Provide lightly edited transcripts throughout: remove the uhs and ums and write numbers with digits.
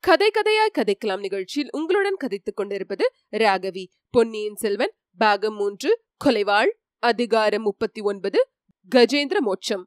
கதை கதையாய் கதைக்கலாம் நிகழ்ச்சியில் உங்களுடன் கதைத்துக் கொண்டிருப்பது ராகவி. பொன்னியின் செல்வன் பாகம் 3, கொலைவாள், அதிகாரம் 39, கஜேந்திர மோட்சம்.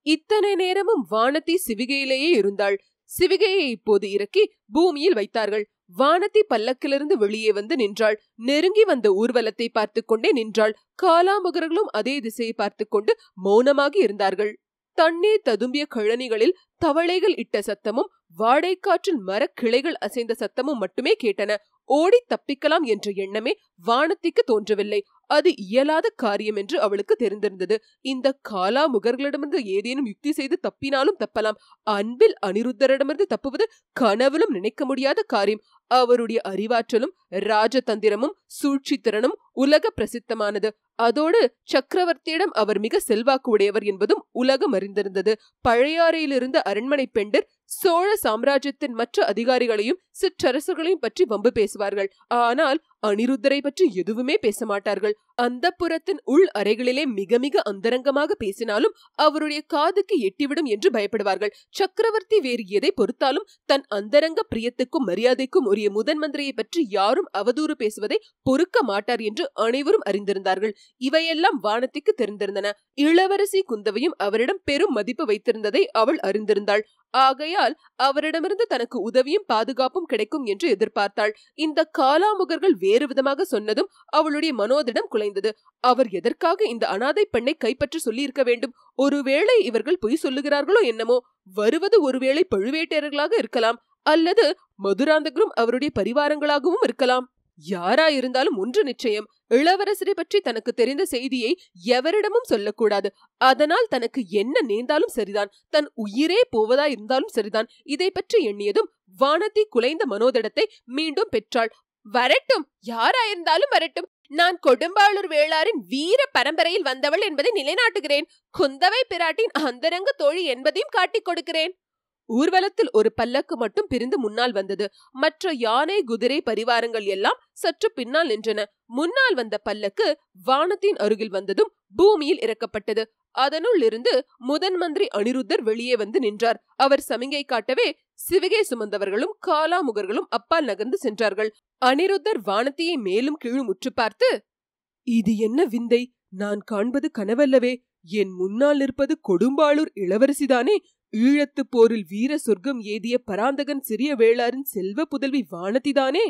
இத்தனை நேரமும் வானதி சிவிகையிலேயே இருந்தாள். சிவிகையை இப்போது இறக்கி பூமியில் வைத்தார்கள். வானதி பல்லக்கிலிருந்து வெளியே வந்து நின்றாள். நெருங்கி வந்த ஊர்வலத்தை பார்த்து கொண்டே நின்றாள். காலாமுகர்களும் அதே திசையை பார்த்து கொண்டு மௌனமாக இருந்தார்கள். தண்ணீர் ததும்பிய கழனிகளில் தவளைகள் இட்ட சத்தமும் வாடைக்காற்றில் மரக்கிளைகள் அசைந்த சத்தமும் மட்டுமே கேட்டன. ஓடி தப்பிக்கலாம் என்ற எண்ணமே வானதிக்கு தோன்றவில்லை. அது இயலாத காரியம் என்று அவளுக்கு தெரிந்திருந்தது. இந்த காலாமுகர்களிடமிருந்து ஏதேனும் யுக்தி செய்து தப்பினாலும் தப்பலாம். அன்பில் அனிருத்தரிடமிருந்து தப்புவது கனவிலும் நினைக்க முடியாத காரியம். அவருடைய அறிவாற்றலும் ராஜதந்திரமும் சூழ்ச்சி திறனும் உலக பிரசித்தமானது. அதோடு சக்கரவர்த்தியிடம் அவர் மிக செல்வாக்கு உடையவர் என்பதும் உலகம் அறிந்திருந்தது. பழையாறையிலிருந்த அரண்மனை பெண்டர் சோழ சாம்ராஜ்யத்தின் மற்ற அதிகாரிகளையும் சிற்றரசர்களையும் பற்றி வம்பு பேசுவார்கள். ஆனால் அனிருத்தரை பற்றி எதுவுமே பேச மாட்டார்கள். அந்த புறத்தின் உள் அறைகளிலே மிக மிக அந்தரங்கமாக பேசினாலும் அவருடைய காதுக்கு எட்டிவிடும் என்று பயப்படுவார்கள். சக்கரவர்த்தி வேறு எதை பொறுத்தாலும் தன் அந்தரங்க பிரியத்துக்கும் மரியாதைக்கும் உரிய முதன் மந்திரியை பற்றி யாரும் அவதூறு பேசுவதை பொறுக்க மாட்டார் என்று அனைவரும் அறிந்திருந்தார்கள். இவையெல்லாம் வானதிக்கு தெரிந்திருந்தன. இளவரசி குந்தவையும் அவரிடம் பெரும் மதிப்பு வைத்திருந்ததை அவள் அறிந்திருந்தாள். ஆகையால் அவரிடமிருந்து தனக்கு உதவியும் பாதுகாப்பும் கிடைக்கும் என்று எதிர்பார்த்தாள். இந்த காலாமுகர்கள் வேறு விதமாக சொன்னதும் அவளுடைய மனோதிடம் குலைந்தது. அவர் எதற்காக இந்த அனாதை பெண்ணை கைப்பற்ற சொல்லி இருக்க வேண்டும்? ஒருவேளை இவர்கள் பொய் சொல்லுகிறார்களோ என்னமோ. வருவது ஒருவேளை பழுவேட்டையர்களாக இருக்கலாம், அல்லது மதுராந்தகரும் அவருடைய பரிவாரங்களாகவும் இருக்கலாம். யாராயிருந்தாலும் ஒன்று நிச்சயம், இளவரசரை பற்றி தனக்கு தெரிந்த செய்தியை எவரிடமும் சொல்லக்கூடாது. அதனால் தனக்கு என்ன நேர்ந்தாலும் சரிதான், தன் உயிரே போவதா இருந்தாலும் சரிதான். இதை பற்றி எண்ணியதும் வானதி குலைந்த மனோதிடத்தை மீண்டும் பெற்றாள். வரட்டும், யாராயிருந்தாலும் வரட்டும். நான் கொடும்பாளூர் வேளாரின் வீர பரம்பரையில் வந்தவள் என்பதை நிலைநாட்டுகிறேன். குந்தவை பிராட்டின் அந்தரங்க தோழி என்பதையும் காட்டிக் கொடுக்கிறேன். ஊர்வலத்தில் ஒரு பல்லக்கு மட்டும் பிரிந்து முன்னால் வந்தது. மற்ற யானை குதிரை பரிவாரங்கள் எல்லாம் சற்று பின்னால் நின்றன. முன்னால் வந்த பல்லக்கு வானத்தின் அருகில் வந்ததும் பூமியில் இறக்கப்பட்டது. அதனுள் இருந்து முதன் மந்திரி அனிருத்தர் வெளியே வந்து நின்றார். அவர் சமிங்கை காட்டவே சிவிகை சுமந்தவர்களும் காலாமுகர்களும் அப்பால் நகர்ந்து சென்றார்கள். அனிருத்தர் வானதியை மேலும் கீழும் உற்று பார்த்து, இது என்ன விந்தை? நான் காண்பது கனவல்லவே. என் முன்னால் நிற்பது கொடும்பாளூர் இளவரசிதானே? ஈழத்து போரில் வீர சொர்க்கம் ஏதிய பராந்தகன் சிறிய வேளாரின் செல்வ புதல்வி வானதிதானே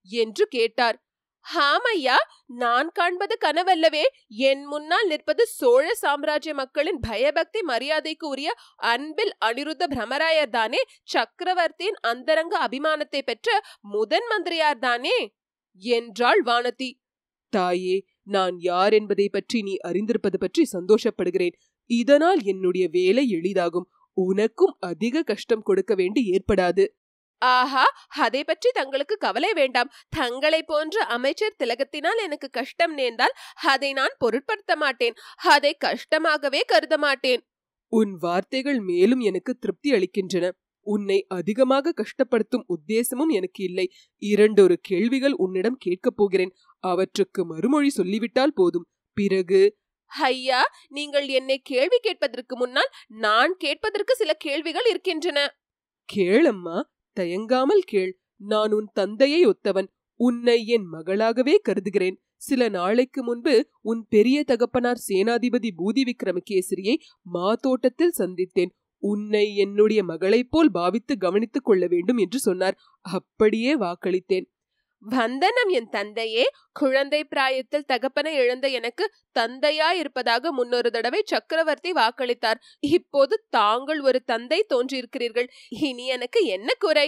என்று கேட்டார். ஹாமையா, நான் காண்பது கனவல்லவே. என் முன்னால் நிற்பது சோழ சாம்ராஜ்ய மக்களின் பயபக்தி மரியாதைக்கு உரிய அன்பில் அனிருத்த பிரமராயர் தானே? சக்கரவர்த்தியின் அந்தரங்க அபிமானத்தை பெற்ற முதன் மந்திரியார் தானே என்றாள் வானதி. தாயே, நான் யார் என்பதை பற்றி நீ அறிந்திருப்பது பற்றி சந்தோஷப்படுகிறேன். இதனால் என்னுடைய வேலை எளிதாகும். உனக்கும் அதிக கஷ்டம் கொடுக்க வேண்டி ஏற்படாது. ஆஹா, அதை பற்றி தங்களுக்கு கவலை வேண்டாம். தங்களை போன்ற அமைச்சர் திலகத்தினால் எனக்கு கஷ்டம் நேர்ந்தால் அதை நான் பொருட்படுத்த மாட்டேன். அதை கஷ்டமாகவே கருத மாட்டேன். உன் வார்த்தைகள் மேலும் எனக்கு திருப்தி அளிக்கின்றன. உன்னை அதிகமாக கஷ்டப்படுத்தும் உத்தேசமும் எனக்கு இல்லை. 2 கேள்விகள் உன்னிடம் கேட்கப் போகிறேன். அவற்றுக்கு மறுமொழி சொல்லிவிட்டால் போதும். பிறகு... ஐயா, நீங்கள் என்னை கேள்வி கேட்பதற்கு முன்னால் நான் கேட்பதற்கு சில கேள்விகள் இருக்கின்றன. கேளம்மா, தயங்காமல் கேள். நான் உன் தந்தையை ஒத்தவன். உன்னை என் மகளாகவே கருதுகிறேன். சில நாளைக்கு முன்பு உன் பெரிய தகப்பனார் சேனாதிபதி பூதி விக்ரமகேசரியை மாதோட்டத்தில் சந்தித்தேன். உன்னை என்னுடைய மகளைப் போல் பாவித்து கவனித்துக் கொள்ள வேண்டும் என்று சொன்னார். அப்படியே வாக்களித்தேன். வந்தனம் என் தந்தையே. குழந்தை பிராயத்தில் தகப்பனை இழந்த எனக்கு தந்தையா இருப்பதாக முன்னொரு தடவை சக்கரவர்த்தி வாக்களித்தார். இப்போது தாங்கள் ஒரு தந்தை தோன்றியிருக்கிறீர்கள். இனி எனக்கு என்ன குறை?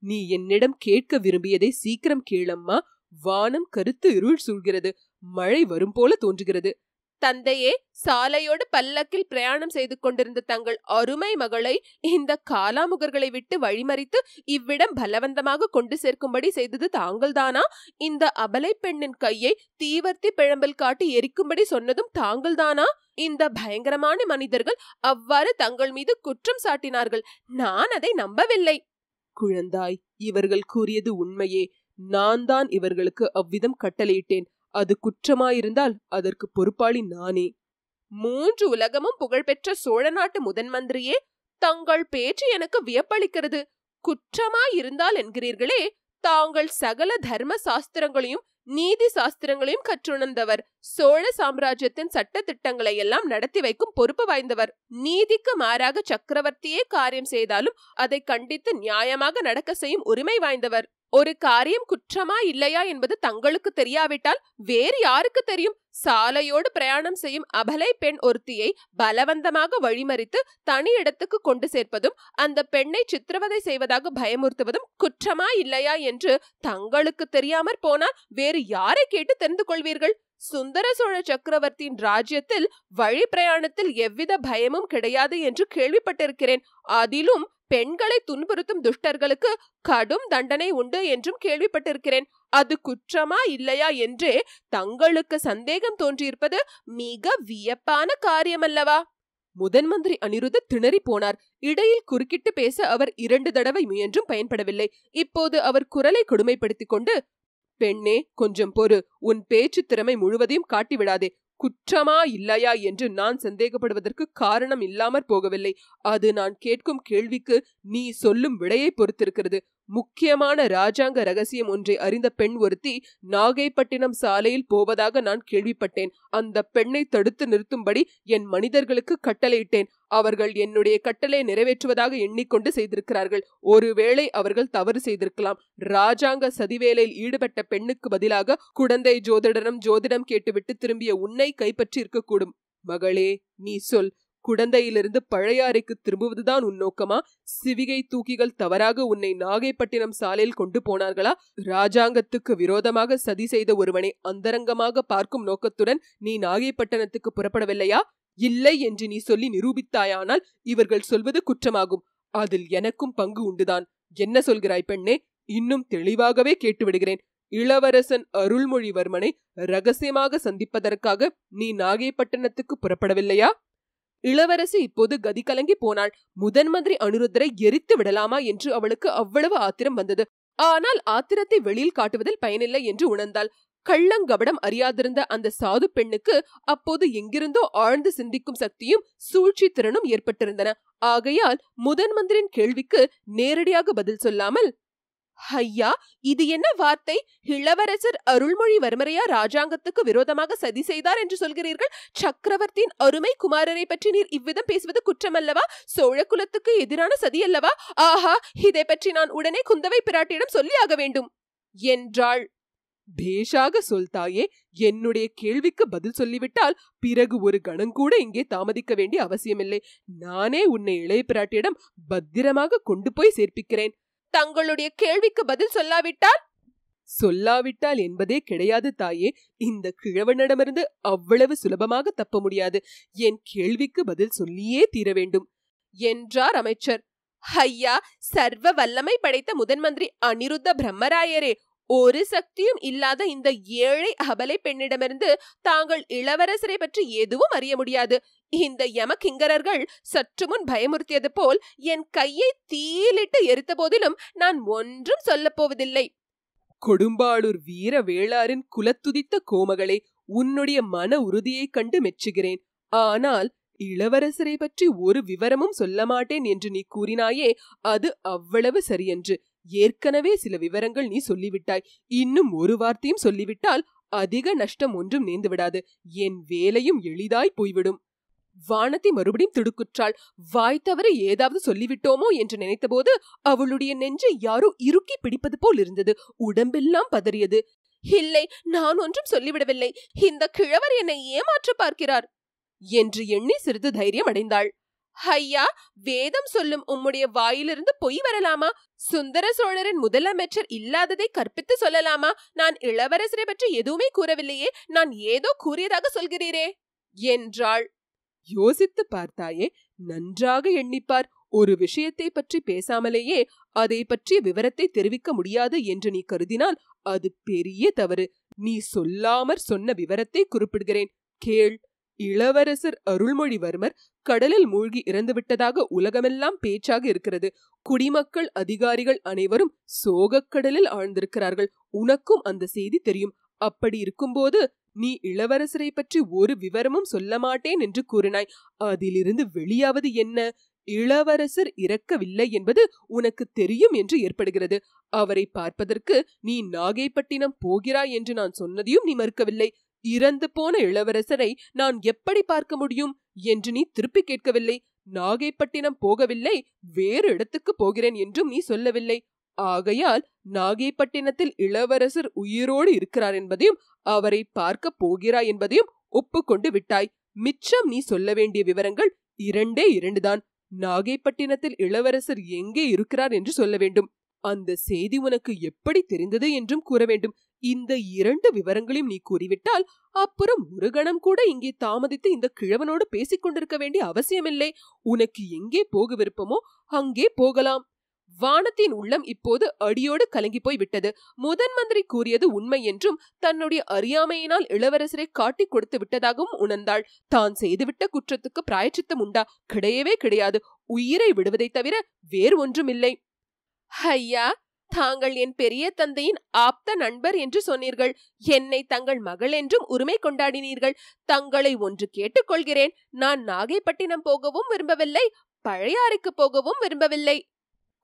நீ என்னிடம் கேட்க விரும்பியதை சீக்கிரம் கேளம்மா. வானம் கருத்து இருள் சூழ்கிறது. மழை வரும் போல தோன்றுகிறது. தந்தையே, சாலையோடு பல்லக்கில் பிரயாணம் செய்து கொண்டிருந்த தங்கள் அருமை மகளை இந்த காலாமுகர்களை விட்டு வழிமறித்து இவ்விடம் பலவந்தமாக கொண்டு சேர்க்கும்படி செய்தது தாங்கள்தானா? இந்த அபலை பெண்ணின் கையை தீவர்த்தி பிழம்பில் காட்டி எரிக்கும்படி சொன்னதும் தாங்கள்தானா? இந்த பயங்கரமான மனிதர்கள் அவ்வாறு தங்கள் மீது குற்றம் சாட்டினார்கள். நான் அதை நம்பவில்லை. குழந்தாய், இவர்கள் கூறியது உண்மையே. நான் தான் இவர்களுக்கு அவ்விதம் கட்டளையிட்டேன். அது குற்றமாயிருந்தால் அதற்கு பொறுப்பாளி நானே. 3 உலகமும் புகழ்பெற்ற சோழ நாட்டு முதன் மந்திரியே, தங்கள் பேச்சு எனக்கு வியப்பளிக்கிறது. குற்றமாயிருந்தால் என்கிறீர்களே, தாங்கள் சகல தர்ம சாஸ்திரங்களையும் நீதி சாஸ்திரங்களையும் கற்றுணர்ந்தவர். சோழ சாம்ராஜ்யத்தின் சட்ட திட்டங்களை எல்லாம் நடத்தி வைக்கும் பொறுப்பு வாய்ந்தவர். நீதிக்கு மாறாக சக்கரவர்த்தியே காரியம் செய்தாலும் அதை கண்டித்து நியாயமாக நடக்க செய்யும் உரிமை வாய்ந்தவர். ஒரு காரியம் குற்றமா இல்லையா என்பது தங்களுக்கு தெரியாவிட்டால் வேறு யாருக்கு தெரியும்? சாலையோடு பிரயாணம் செய்யும் அபலை பெண் ஒருத்தியை பலவந்தமாக வழிமறித்து தனி இடத்துக்கு கொண்டு சேர்ப்பதும் அந்த பெண்ணை சித்திரவதை செய்வதாக பயமுறுத்துவதும் குற்றமா இல்லையா என்று தங்களுக்கு தெரியாமற் போனால் வேறு யாரை கேட்டு தெரிந்து கொள்வீர்கள்? சுந்தர சோழ சக்கரவர்த்தியின் ராஜ்யத்தில் வழி பிரயாணத்தில் எவ்வித பயமும் கிடையாது என்று கேள்விப்பட்டிருக்கிறேன். அதிலும் பெண்களை துன்புறுத்தும் துஷ்டர்களுக்கு கடும் தண்டனை உண்டு என்றும் கேள்விப்பட்டிருக்கிறேன். அது குற்றமா இல்லையா என்றே தங்களுக்கு சந்தேகம் தோன்றியிருப்பது மிக வியப்பான காரியமல்லவா? முதன் மந்திரி அனிருத்த திணறி போனார். இடையில் குறுக்கிட்டு பேச அவர் 2 தடவை முயன்றும் பயன்படவில்லை. இப்போது அவர் குரலை கொடுமைப்படுத்திக் கொண்டு, பெண்ணே, கொஞ்சம் பொறு. உன் பேச்சு திறமை முழுவதையும் காட்டிவிடாதே. குற்றமா இல்லையா என்று நான் சந்தேகப்படுவதற்கு காரணம் இல்லாமற் போகவில்லை. அது நான் கேட்கும் கேள்விக்கு நீ சொல்லும் விடையை பொறுத்திருக்கிறது. முக்கியமான ராஜாங்க ரகசியம் ஒன்றை அறிந்த பெண் ஒருத்தி நாகைப்பட்டினம் சாலையில் போவதாக நான் கேள்விப்பட்டேன். அந்த பெண்ணை தடுத்து நிறுத்தும்படி என் மனிதர்களுக்கு கட்டளையிட்டேன். அவர்கள் என்னுடைய கட்டளை நிறைவேற்றுவதாக எண்ணிக்கொண்டு செய்திருக்கிறார்கள். ஒருவேளை அவர்கள் தவறு செய்திருக்கலாம். ராஜாங்க சதிவேலையில் ஈடுபட்ட பெண்ணுக்கு பதிலாக குடந்தை ஜோதிடரும் ஜோதிடம் கேட்டுவிட்டு திரும்பிய உன்னை கைப்பற்றி இருக்கக்கூடும். மகளே, நீ சொல். குடந்தையிலிருந்து பழையாறைக்கு திரும்புவதுதான் உன் நோக்கமா? சிவிகை தூக்கிகள் தவறாக உன்னை நாகைப்பட்டினம் சாலையில் கொண்டு போனார்களா? ராஜாங்கத்துக்கு விரோதமாக சதி செய்த ஒருவனை அந்தரங்கமாக பார்க்கும் நோக்கத்துடன் நீ நாகைப்பட்டினத்துக்கு புறப்படவில்லையா? இல்லை என்று நீ சொல்லி நிரூபித்தாயானால் இவர்கள் சொல்வது குற்றமாகும். அதில் எனக்கும் பங்கு உண்டுதான். என்ன சொல்கிறாய் பெண்ணே? இன்னும் தெளிவாகவே கேட்டுவிடுகிறேன். இளவரசன் அருள்மொழிவர்மனை ரகசியமாக சந்திப்பதற்காக நீ நாகைப்பட்டினத்துக்கு புறப்படவில்லையா? இளவரசி இப்போது கதி கலங்கி போனாள். முதன் மந்திரி அனிருத்தரை எரித்து விடலாமா என்று அவளுக்கு அவ்வளவு ஆத்திரம் வந்தது. ஆனால் ஆத்திரத்தை வெளியில் காட்டுவதில் பயனில்லை என்று உணர்ந்தாள். கள்ளங்கபடம் அறியாதிருந்த அந்த சாது பெண்ணுக்கு அப்போது எங்கிருந்தோ ஆழ்ந்து சிந்திக்கும் சக்தியும் சூழ்ச்சி திறனும் ஏற்பட்டிருந்தன. ஆகையால் முதன் மந்திரின் கேள்விக்கு நேரடியாக பதில் சொல்லாமல், ஐயா, இது என்ன வார்த்தை? இளவரசர் அருள்மொழிவர்மரையா ராஜாங்கத்துக்கு விரோதமாக சதி செய்தார் என்று சொல்கிறீர்கள்? சக்கரவர்த்தியின் அருமை குமாரரை பற்றி நீர் இவ்விதம் பேசுவது குற்றமல்லவா? சோழ குலத்துக்கு எதிரான சதி அல்லவா? ஆஹா, இதை பற்றி நான் உடனே குந்தவை பிராட்டியிடம் சொல்லியாக வேண்டும் என்றாள். பேஷாக சொல் தாயே. என்னுடைய கேள்விக்கு பதில் சொல்லிவிட்டால் பிறகு ஒரு கணங்கூட இங்கே தாமதிக்க வேண்டிய அவசியமில்லை. நானே உன்னை இளைய பிராட்டியிடம் பத்திரமாக கொண்டு போய் சேர்ப்பிக்கிறேன். தங்களுடைய கேள்விக்கு பதில் சொல்லாவிட்டால் என்பதே கிடையாது தாயே. இந்த கிழவனிடமிருந்து அவ்வளவு சுலபமாக தப்ப முடியாது. என் கேள்விக்கு பதில் சொல்லியே தீர வேண்டும் என்றார் அமைச்சர். ஐயா, சர்வ வல்லமை படைத்த முதன் மந்திரி அனிருத்த பிரம்மராயரே, ஒரு சக்தியும் இல்லாத இந்த ஏழை அபலை பெண்ணிடமிருந்து தாங்கள் இளவரசரை பற்றி எதுவும் அறிய முடியாது. இந்த யமகிங்கரர்கள் சற்று முன் பயமுறுத்தியது போல் என் கையை தீயிலிட்டு எரித்த போதிலும் நான் ஒன்றும் சொல்லப் போவதில்லை. கொடும்பாளூர் வீர வேளாரின் குலத்துதித்த கோமகளே, உன்னுடைய மன உறுதியை கண்டு மெச்சுகிறேன். ஆனால் இளவரசரை பற்றி ஒரு விவரமும் சொல்ல மாட்டேன் என்று நீ கூறினாயே, அது அவ்வளவு சரியன்று. ஏற்கனவே சில விவரங்கள் நீ சொல்லிவிட்டாய். இன்னும் ஒரு வார்த்தையும் சொல்லிவிட்டால் அதிக நஷ்டம் ஒன்றும் நேர்ந்து விடாது. என் வேலையும் எளிதாய் போய்விடும். வானதி மறுபடியும் திடுக்குற்றாள். வாய் தவறு ஏதாவது சொல்லிவிட்டோமோ என்று நினைத்தபோது அவளுடைய நெஞ்சை யாரோ இறுக்கி பிடிப்பது போல் இருந்தது. உடம்பெல்லாம் பதறியது. இல்லை, நான் ஒன்றும் சொல்லிவிடவில்லை. இந்த கிழவர் என்னை ஏமாற்ற பார்க்கிறார் என்று எண்ணி சிறிது தைரியம் அடைந்தாள். ஐயா, வேதம் சொல்லும் உம்முடைய வாயிலிருந்து பொய் வரலாமா? சுந்தர சோழரின் முதலமைச்சர் இல்லாததை கற்பித்து சொல்லலாமா? நான் இளவரசரை பற்றி எதுவுமே கூறவில்லையே. நான் ஏதோ கூறியதாக சொல்கிறீரே என்றாள். யோசித்து பார்த்தாயே? நன்றாக எண்ணிப்பார். ஒரு விஷயத்தை பற்றி பேசாமலேயே அதை பற்றிய விவரத்தை தெரிவிக்க முடியாது என்று நீ கருதினால் அது பெரிய தவறு. நீ சொல்லாமற் சொன்ன விவரத்தை குறிப்பிடுகிறேன், கேள். இளவரசர் அருள்மொழிவர்மர் கடலில் மூழ்கி இறந்துவிட்டதாக உலகமெல்லாம் பேச்சாக இருக்கிறது. குடிமக்கள் அதிகாரிகள் அனைவரும் சோகக்கடலில் ஆழ்ந்திருக்கிறார்கள். உனக்கும் அந்த செய்தி தெரியும். அப்படி இருக்கும்போது நீ இளவரசரை பற்றி ஒரு விவரமும் சொல்ல மாட்டேன் என்று கூறினாய். அதிலிருந்து வெளியாவது என்ன? இளவரசர் இறக்கவில்லை என்பது உனக்கு தெரியும் என்று ஏற்படுகிறது. அவரை பார்ப்பதற்கு நீ நாகைப்பட்டினம் போகிறாய் என்று நான் சொன்னதையும் நீ மறுக்கவில்லை. இறந்து போன இளவரசரை நான் எப்படி பார்க்க முடியும் என்று நீ திருப்பி கேட்கவில்லை. நாகைப்பட்டினம் போகவில்லை, வேறு இடத்துக்கு போகிறேன் என்றும் நீ சொல்லவில்லை. ஆகையால் நாகைப்பட்டினத்தில் இளவரசர் உயிரோடு இருக்கிறார் என்பதையும் அவரை பார்க்க போகிறாய் என்பதையும் ஒப்புக்கொண்டு விட்டாய். மிச்சம் நீ சொல்ல வேண்டிய விவரங்கள் 2 தான். நாகைப்பட்டினத்தில் இளவரசர் எங்கே இருக்கிறார் என்று சொல்ல வேண்டும். அந்த செய்தி உனக்கு எப்படி தெரிந்தது என்றும் கூற வேண்டும். இந்த 2 விவரங்களையும் நீ கூறிவிட்டால் அப்புறம் ஒரு கணம் கூட இங்கே தாமதித்து இந்த கிழவனோடு பேசிக் கொண்டிருக்க வேண்டிய அவசியமில்லை. உனக்கு எங்கே போக விருப்பமோ அங்கே போகலாம். வானத்தின் உள்ளம் இப்போது அடியோடு கலங்கி போய் விட்டது. முதன் மந்திரி கூறியது உண்மை என்றும் தன்னுடைய அறியாமையினால் இளவரசரை காட்டிக் கொடுத்து விட்டதாகவும் உணர்ந்தாள். தான் செய்துவிட்ட குற்றத்துக்கு பிராயச்சித்தம் உண்டா? கிடையவே கிடையாது. உயிரை விடுவதை தவிர வேறு ஒன்றுமில்லை. ஐயா, தாங்கள் என் பெரிய தந்தையின் ஆப்த நண்பர் என்று சொன்னீர்கள். என்னை தங்கள் மகள் என்றும் உரிமை கொண்டாடினீர்கள். தங்களை ஒன்று கேட்டுக்கொள்கிறேன். நான் நாகைப்பட்டினம் போகவும் விரும்பவில்லை, பழையாறைக்கு போகவும் விரும்பவில்லை.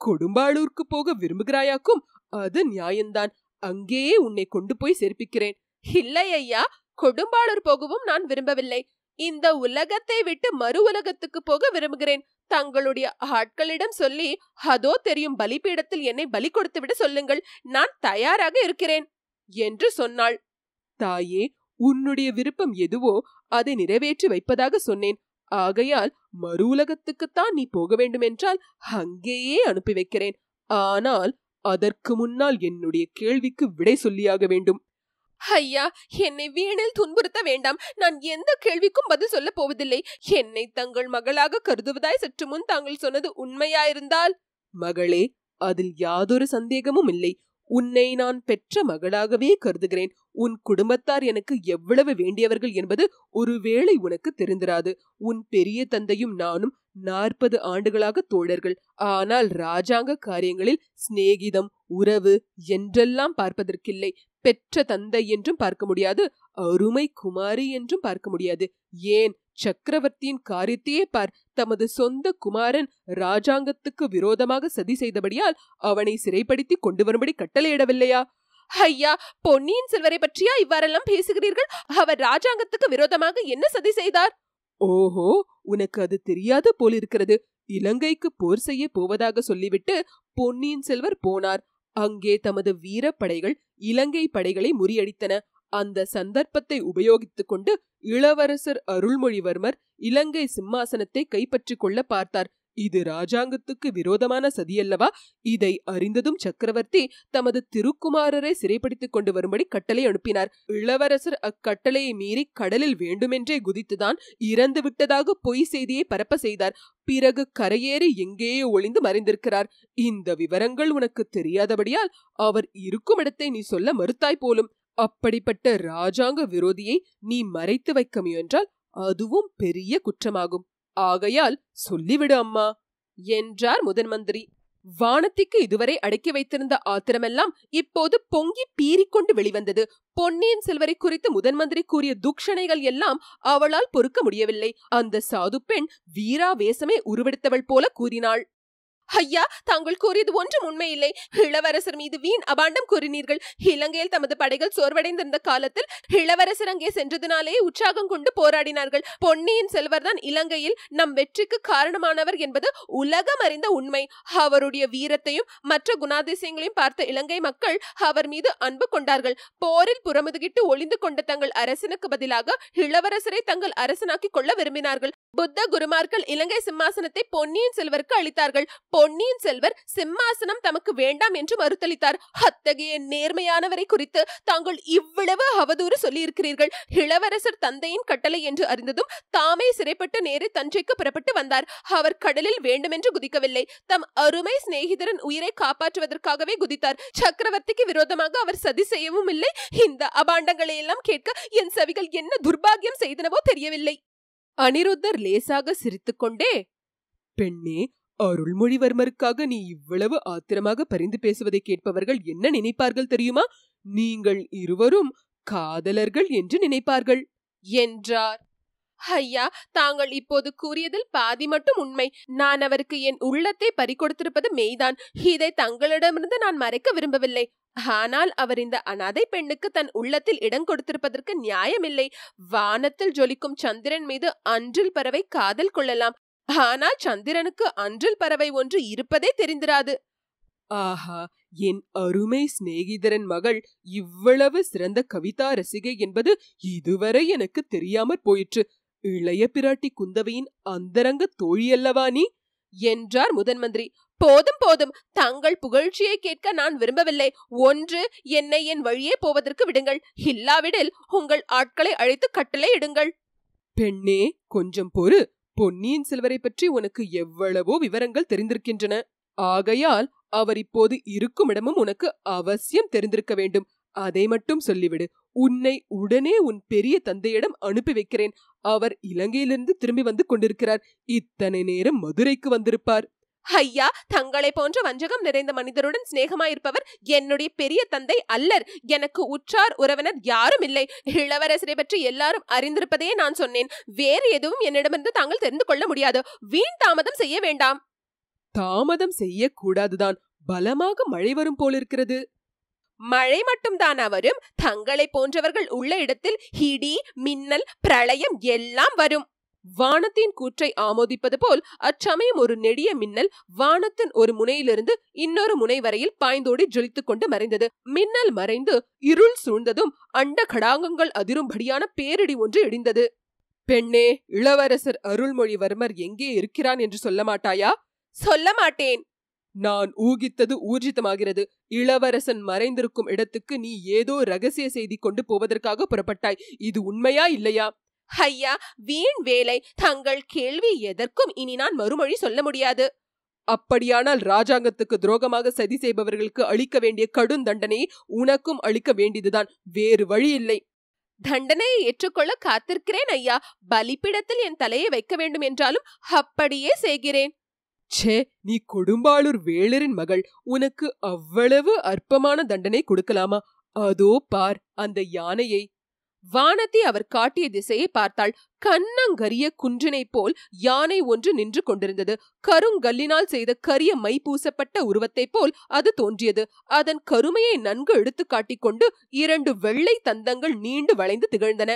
கொடும்பாளூருக்கு போக விரும்புகிறாயாக்கும்? அது நியாயம்தான். அங்கேயே உன்னை கொண்டு போய் சேர்ப்பிக்கிறேன். இல்லை ஐயா, கொடும்பாளூர் போகவும் நான் விரும்பவில்லை. இந்த உலகத்தை விட்டு மறு உலகத்துக்கு போக விரும்புகிறேன். தங்களுடைய ஆட்களிடம் சொல்லி அதோ தெரியும் பலிபீடத்தில் என்னை பலி கொடுத்து விட சொல்லுங்கள். நான் தயாராக இருக்கிறேன் என்று சொன்னாள். தாயே, உன்னுடைய விருப்பம் எதுவோ அதை நிறைவேற்றி வைப்பதாக சொன்னேன். ஆகையால் மறு உலகத்துக்குத்தான் நீ போக வேண்டுமென்றால் அங்கேயே அனுப்பி வைக்கிறேன். ஆனால் அதற்கு முன்னால் என்னுடைய கேள்விக்கு விடை சொல்லியாக வேண்டும். ஐயா, என்னை வீணில் துன்புறுத்த வேண்டாம். நான் எந்த கேள்விக்கும் பதில் சொல்ல போவதில்லை. என்னை தங்கள் மகளாக கருதுவதாய் சற்று முன் தாங்கள் சொன்னது உண்மையாயிருந்தால்... மகளே, அதில் யாதொரு சந்தேகமும் இல்லை. உன்னை நான் பெற்ற மகளாகவே கருதுகிறேன். உன் குடும்பத்தார் எனக்கு எவ்வளவு வேண்டியவர்கள் என்பது ஒருவேளை உனக்கு தெரிந்திராது. உன் பெரிய தந்தையும் நானும் 40 ஆண்டுகளாக தோழர்கள். ஆனால் ராஜாங்க காரியங்களில் சிநேகிதம், உறவு என்றெல்லாம் பார்ப்பதற்கில்லை. பெற்ற தந்தை என்றும் பார்க்க முடியாது, அருமை குமாரி என்றும் பார்க்க முடியாது. ஏன், சக்கரவர்த்தியின் காரியத்தையே பார். தமது சொந்த குமாரன் ராஜாங்கத்துக்கு விரோதமாக சதி செய்தபடியால் அவனை சிறைப்படுத்தி கொண்டு வரும்படி கட்டளையிடவில்லையா? ஐயா, பொன்னியின் செல்வரை பற்றியா இவ்வாறெல்லாம் பேசுகிறீர்கள்? அவர் ராஜாங்கத்துக்கு விரோதமாக என்ன சதி செய்தார்? ஓஹோ, உனக்கு அது தெரியாத போலிருக்கிறது. இலங்கைக்கு போர் செய்ய போவதாக சொல்லிவிட்டு பொன்னியின் செல்வர் போனார். அங்கே தமது வீரப்படைகள் இலங்கை படைகளை முறியடித்தன. அந்த சந்தர்ப்பத்தை உபயோகித்துக் கொண்டு இளவரசர் அருள்மொழிவர்மர் இலங்கை சிம்மாசனத்தை கைப்பற்றிக் கொள்ள பார்த்தார். இது ராஜாங்கத்துக்கு விரோதமான சதியல்லவா? இதை அறிந்ததும் சக்கரவர்த்தி தமது திருக்குமாரரை சிறைப்படுத்திக் கொண்டு வரும்படி கட்டளை அனுப்பினார். இளவரசர் அக்கட்டளையை மீறி கடலில் வேண்டுமென்றே குதித்துதான் இறந்து விட்டதாக பொய் செய்தியை பரப்ப செய்தார். பிறகு கரையேறி எங்கேயோ ஒளிந்து மறைந்திருக்கிறார். இந்த விவரங்கள் உனக்கு தெரியாதபடியால் அவர் இருக்கும் இடத்தை நீ சொல்ல மறுத்தாய் போலும். அப்படிப்பட்ட ராஜாங்க விரோதியை நீ மறைத்து வைக்க முயன்றால் அதுவும் பெரிய குற்றமாகும். ஆகையால் சொல்லிவிடு அம்மா என்றார் முதன் மந்திரி. வானத்திற்கு இதுவரை அடக்கி வைத்திருந்த ஆத்திரமெல்லாம் இப்போது பொங்கி பீறிக்கொண்டு வெளிவந்தது. பொன்னியின் செல்வரை குறித்து முதன் மந்திரி கூறிய தூஷணைகள் எல்லாம் அவளால் பொறுக்க முடியவில்லை. அந்த சாது பெண் வீராவேசமே உருவெடுத்தவள் போல கூறினாள். ஐயா, தாங்கள் கூறியது ஒன்றும் உண்மையில்லை. இளவரசர் மீது வீண் அபாண்டம் கூறினீர்கள். இலங்கையில் தமது படைகள் சோர்வடைந்திருந்த காலத்தில் இளவரசர் அங்கே சென்றதினாலே உற்சாகம் கொண்டு போராடினார்கள். பொன்னியின் செல்வர் தான் இலங்கையில் நம் வெற்றிக்கு காரணமானவர் என்பது உலகம் அறிந்த உண்மை. அவருடைய வீரத்தையும் மற்ற குணாதிசயங்களையும் பார்த்த இலங்கை மக்கள் அவர் மீது அன்பு கொண்டார்கள். போரில் புறமுதுகிட்டு ஒளிந்து கொண்ட தங்கள் அரசனுக்கு பதிலாக இளவரசரை தங்கள் அரசனாக்கி கொள்ள விரும்பினார்கள். புத்த குருமார்கள் இலங்கை சிம்மாசனத்தை பொன்னியின் செல்வருக்கு அளித்தார்கள். பொன்னியின் செல்வர் சிம்மாசனம் தமக்கு வேண்டாம் என்று மறுத்தளித்தார். அத்தகைய நேர்மையானவரை குறித்து தாங்கள் இவ்வளவு அவதூறு சொல்லி இருக்கிறீர்கள். இளவரசர் தந்தையின் கட்டளை என்று அறிந்ததும் தாமே சிறைப்பட்டு நேரே தஞ்சைக்கு புறப்பட்டு வந்தார். அவர் கடலில் வேண்டுமென்று குதிக்கவில்லை. தம் அருமை சிநேகிதரன் உயிரை காப்பாற்றுவதற்காகவே குதித்தார். சக்கரவர்த்திக்கு விரோதமாக அவர் சதி செய்யவும் இல்லை. இந்த அபாண்டங்களை எல்லாம் கேட்க என் செவிகள் என்ன துர்பாகியம் செய்தனவோ தெரியவில்லை. அனிருத்தர் லேசாக சிரித்துக்கொண்டே, பெண்ணே, அருள்மொழிவர்மருக்காக நீ இவ்வளவு ஆத்திரமாக பரிந்து பேசுவதை கேட்பவர்கள் என்ன நினைப்பார்கள் தெரியுமா? நீங்கள் இருவரும் காதலர்கள் என்று நினைப்பார்கள் என்றார். ஐயா, தாங்கள் இப்போது கூறியதில் பாதி மட்டும் உண்மை. நான் அவருக்கு என் உள்ளத்தை பறிகொடுத்திருப்பது மெய்தான். இதை தங்களிடமிருந்து நான் மறைக்க விரும்பவில்லை. ஆனால் அவர் இந்த அனாதை பெண்ணுக்கு தன் உள்ளத்தில் இடம் கொடுத்திருப்பதற்கு நியாயமில்லை. வானத்தில் ஜொலிக்கும் சந்திரன் மீது அன்றில் பறவை காதல் கொள்ளலாம். ஆனால் சந்திரனுக்கு அன்றில் பறவை ஒன்று இருப்பதே தெரிந்திராது. ஆஹா, என் அருமை சிநேகிதரன் மகள் இவ்வளவு சிறந்த கவிதா ரசிகை என்பது இதுவரை எனக்கு தெரியாமற் போயிற்று. இளைய பிராட்டி குந்தவையின் அந்தரங்க தோழியல்லவா நீ? என்றார் முதன் மந்திரி. போதும் போதும், தங்கள் புகழ்ச்சியை கேட்க நான் விரும்பவில்லை. ஒன்று, என்னை என் வழியே போவதற்கு விடுங்கள். இல்லாவிடில் உங்கள் ஆட்களை அழைத்து கட்டளை இடுங்கள். பெண்ணே, கொஞ்சம் பொறு. பொன்னியின் செல்வரை பற்றி உனக்கு எவ்வளவோ விவரங்கள் தெரிந்திருக்கின்றன. ஆகையால் அவர் இப்போது இருக்கும் இடமும் உனக்கு அவசியம் தெரிந்திருக்க வேண்டும். அதை மட்டும் சொல்லிவிடு. உன்னை உடனே உன் பெரிய தந்தையிடம் அனுப்பி வைக்கிறேன். அவர் இலங்கையிலிருந்து திரும்பி வந்து கொண்டிருக்கிறார். இத்தனை நேரம் மதுரைக்கு வந்திருப்பார். ஐயா, தங்களை போன்ற வஞ்சகம் நிறைந்த மனிதருடன் சிநேகமாயிருப்பவர் என்னுடைய பெரிய தந்தை அல்லர். எனக்கு உற்றார் உறவினர் யாரும் இல்லை. இளவரசரை பற்றி எல்லாரும் அறிந்திருப்பதே நான் சொன்னேன். வேறு எதுவும் என்னிடமிருந்து தாங்கள் தெரிந்து கொள்ள முடியாது. வீண் தாமதம் செய்ய வேண்டாம். தாமதம் செய்யக்கூடாதுதான். பலமாக மழை வரும் போலிருக்கிறது. மழை மட்டும் தானா வரும்? தங்களை போன்றவர்கள் உள்ள இடத்தில் இடி, மின்னல், பிரளயம் எல்லாம் வரும். வானத்தின் கூற்றை ஆமோதிப்பது போல் அச்சமயம் ஒரு நெடிய மின்னல் வானத்தின் ஒரு முனையிலிருந்து இன்னொரு முனை வரையில் பாய்ந்தோடி ஜொலித்துக் கொண்டு மறைந்தது. மின்னல் மறைந்து இருள் சூழ்ந்ததும் அண்ட கடாகங்கள் அதிரும்படியான பேரிடி ஒன்று இடிந்தது. பெண்ணே, இளவரசர் அருள்மொழிவர்மர் எங்கே இருக்கிறான் என்று சொல்ல மாட்டாயா? சொல்ல மாட்டேன். நான் ஊகித்தது ஊர்ஜிதமாகிறது. இளவரசன் மறைந்திருக்கும் இடத்துக்கு நீ ஏதோ ரகசிய செய்தி கொண்டு போவதற்காக புறப்பட்டாய். இது உண்மையா இல்லையா? ஐயா, வீண் வேலை. தங்கள் கேள்வி எதற்கும் இனி நான் மறுமொழி சொல்ல முடியாது. அப்படியானால் ராஜாங்கத்துக்கு துரோகமாக சதி செய்பவர்களுக்கு அளிக்க வேண்டிய கடும் தண்டனையை உனக்கும் அளிக்க வேண்டியதுதான். வேறு வழி இல்லை. தண்டனையை ஏற்றுக்கொள்ள காத்திருக்கிறேன் ஐயா. பலிப்பிடத்தில் என் தலையை வைக்க வேண்டும் என்றாலும் அப்படியே செய்கிறேன். ச்சே, நீ கொடும்பாளூர் வேளரின் மகள். உனக்கு அவ்வளவு அற்பமான தண்டனை கொடுக்கலாமா? அதோ பார் அந்த யானையை. வானதி அவர் காட்டிய திசையை பார்த்தாள். கண்ணங்கரிய குன்றினை போல் யானை ஒன்று நின்று கொண்டிருந்தது. கருங்கல்லினால் செய்த கரிய மை பூசப்பட்ட உருவத்தை போல் அது தோன்றியது. அதன் கருமையை நன்கு எடுத்து காட்டிக்கொண்டு 2 வெள்ளை தந்தங்கள் நீண்டு வளைந்து திகழ்ந்தன.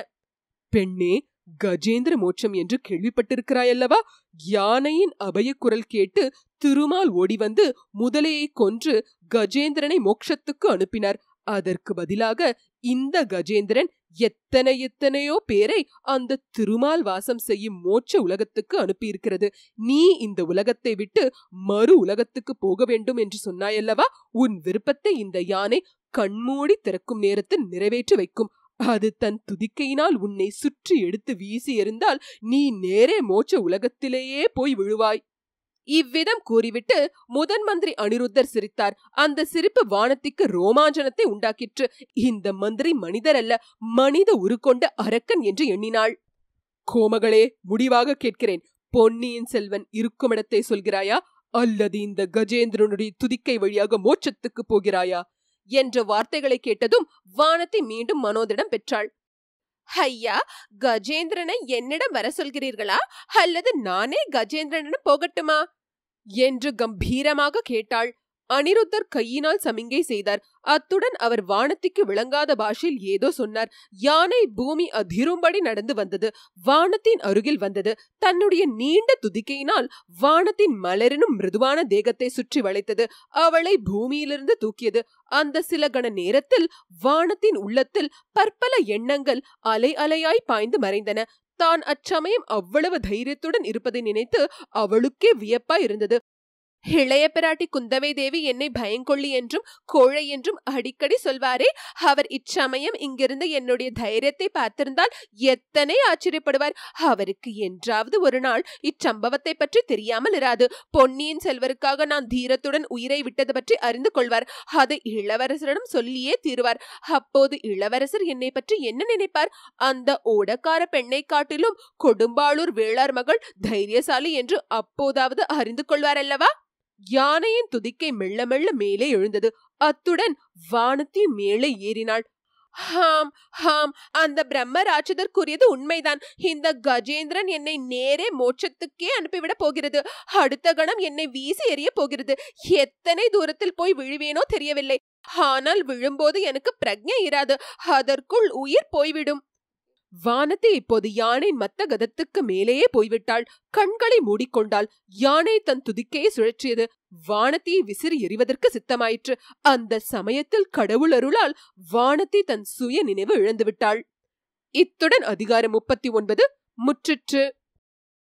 பெண்ணே, கஜேந்திர மோட்சம் என்று கேள்விப்பட்டிருக்கிறாயல்லவா? யானையின் அபயக்குரல் கேட்டு திருமால் ஓடிவந்து முதலையை கொன்று கஜேந்திரனை மோட்சத்துக்கு அனுப்பினார். அதற்கு பதிலாக இந்த கஜேந்திரன் எத்தனையோ பேரை அந்த திருமால் வாசம் செய்யும் மோட்ச உலகத்துக்கு அனுப்பியிருக்கிறது. நீ இந்த உலகத்தை விட்டு மறு உலகத்துக்கு போக வேண்டும் என்று சொன்னாயல்லவா? உன் விருப்பத்தை இந்த யானை கண்மூடி திறக்கும் நேரத்தில் நிறைவேற்றி வைக்கும். அது தன் துதிக்கையினால் உன்னை சுற்றி எடுத்து வீசி எறிந்தால் நீ நேரே மோட்ச உலகத்திலேயே போய் விழுவாய். இவ்விதம் கூறிவிட்டு முதன் மந்திரி அனிருத்தர் சிரித்தார். அந்த சிரிப்பு வானத்திற்கு ரோமாஞ்சனத்தை உண்டாக்கிற்று. இந்த மந்திரி மனிதர் அல்ல, மனித உருக்கொண்ட அரக்கன் என்று எண்ணினாள். கோமகளே, முடிவாக கேட்கிறேன். பொன்னியின் செல்வன் இருக்குமிடத்தை சொல்கிறாயா, அல்லது இந்த கஜேந்திரனுடைய துதிக்கை வழியாக மோட்சத்துக்கு போகிறாயா என்ற வார்த்தைகளை கேட்டதும் வானதி மீண்டும் மனோதிடம் பெற்றாள். ஐயா, கஜேந்திரனை என்னிடம் வர சொல்கிறீர்களா, அல்லது நானே கஜேந்திரனிடம் போகட்டுமா என்று கம்பீரமாக கேட்டாள். அனிருத்தர் கையினால் சமிங்கை செய்தார். அத்துடன் அவர் வானத்திற்கு விளங்காத பாஷையில் ஏதோ சொன்னார். யானை பூமி அதிரும்படி நடந்து வந்தது. வானத்தின் அருகில் வந்தது. தன்னுடைய நீண்ட துதிக்கையினால் வானத்தின் மலரினும் மிருதுவான தேகத்தை சுற்றி வளைத்தது. அவளை பூமியிலிருந்து தூக்கியது. அந்த சில கண நேரத்தில் வானத்தின் உள்ளத்தில் பற்பல எண்ணங்கள் அலை அலையாய் பாய்ந்து மறைந்தன. தான் அச்சமயம் அவ்வளவு தைரியத்துடன் இருப்பதை நினைத்து அவளுக்கே வியப்பாய் இருந்தது. இளைய பிராட்டி குந்தவை தேவி என்னை பயங்கொள்ளி என்றும் கோழை என்றும் அடிக்கடி சொல்வாரே, அவர் இச்சமயம் இங்கிருந்து என்னுடைய தைரியத்தை பார்த்திருந்தால் எத்தனை ஆச்சரியப்படுவார். அவருக்கு என்றாவது ஒரு நாள் இச்சம்பவத்தை பற்றி தெரியாமல் இராது. பொன்னியின் செல்வருக்காக நான் தீரத்துடன் உயிரை விட்டது பற்றி அறிந்து கொள்வார். அதை இளவரசரிடம் சொல்லியே தீருவார். அப்போது இளவரசர் என்னை பற்றி என்ன நினைப்பார்? அந்த ஓடக்கார பெண்ணை காட்டிலும் கொடும்பாளூர் வேளார் மகள் தைரியசாலி என்று அப்போதாவது அறிந்து கொள்வார் அல்லவா? யானையின் துதிக்கை மெல்ல மெல்ல மேலே எழுந்தது. அத்துடன் வானத்தி மேலே ஏறினாள். ஹாம் ஹாம், அந்த பிரம்ம ராட்சதர் கூறியது உண்மைதான். இந்த கஜேந்திரன் என்னை நேரே மோட்சத்துக்கே அனுப்பிவிட போகிறது. அடுத்த கணம் என்னை வீசி எறிய போகிறது. எத்தனை தூரத்தில் போய் விழுவேனோ தெரியவில்லை. ஆனால் விழும்போது எனக்கு பிரக்ஞை இராது. அதற்குள் உயிர் போய்விடும். வானதி இப்போது யானை மத்த கதத்துக்கு மேலேயே போய்விட்டாள். கண்களை மூடிக்கொண்டாள். யானை தன் துதிக்கையை சுழற்றியது. வானதியை விசிறி எறிவதற்கு சித்தமாயிற்று. அந்த சமயத்தில் கடவுள் அருளால் வானதி தன் சுய நினைவு இழந்துவிட்டாள். இத்துடன் அதிகாரம் 39 முற்றிற்று.